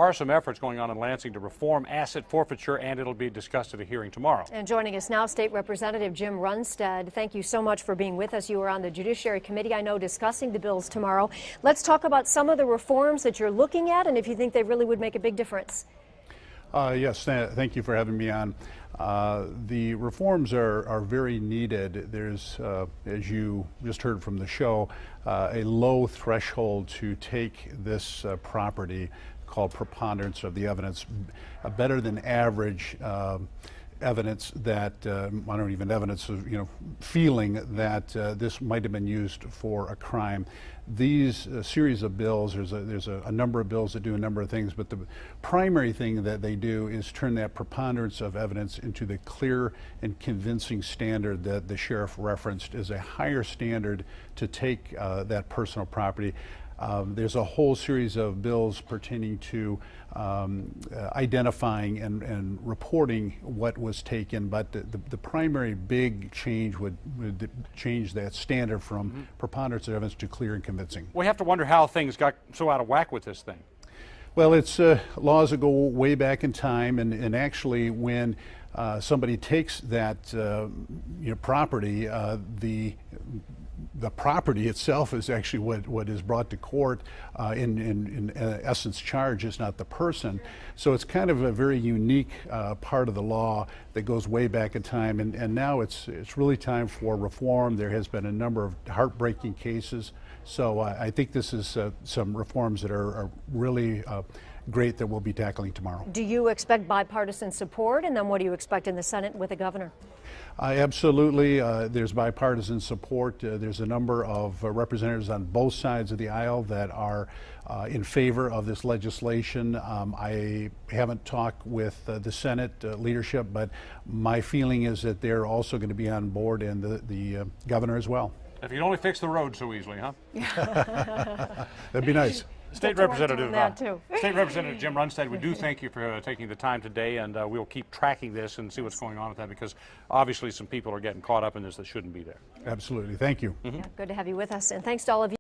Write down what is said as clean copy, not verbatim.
are some efforts going on in Lansing to reform asset forfeiture, and it'll be discussed at a hearing tomorrow. And joining us now, State Representative Jim Runestad. Thank you so much for being with us. You were on the Judiciary Committee, I know, discussing the bills tomorrow. Let's talk about some of the reforms that you're looking at and if you think they really would make a big difference. Yes, thank you for having me on. The reforms are very needed. There's, as you just heard from the show, a low threshold to take this property called preponderance of the evidence, better than average evidence that, I don't even evidence of, feeling that this might have been used for a crime. These series of bills, there's a number of bills that do a number of things, but the primary thing that they do is turn that preponderance of evidence into the clear and convincing standard that the sheriff referenced as a higher standard to take that personal property. There's a whole series of bills pertaining to identifying and reporting what was taken, but the primary big change would change that standard from preponderance of evidence to clear and convincing. We have to wonder how things got so out of whack with this thing. Well, it's laws that go way back in time, and actually when somebody takes that property, the property itself is actually what is brought to court in essence charged, is not the person. So it's kind of a very unique part of the law that goes way back in time, and now it's really time for reform. There has been a number of heartbreaking cases, so I think this is some reforms that are really great that we'll be tackling tomorrow. Do you expect bipartisan support, and then what do you expect in the Senate with the governor? Absolutely. There's bipartisan support. There's a number of representatives on both sides of the aisle that are in favor of this legislation. I haven't talked with the Senate leadership, but my feeling is that they're also going to be on board, and the governor as well. If you'd only fix the road so easily, huh? That'd be nice. State Representative Jim Runestad, we do thank you for taking the time today, and we'll keep tracking this and see what's going on with that, because obviously some people are getting caught up in this that shouldn't be there. Absolutely. Thank you. Yeah, good to have you with us, and thanks to all of you.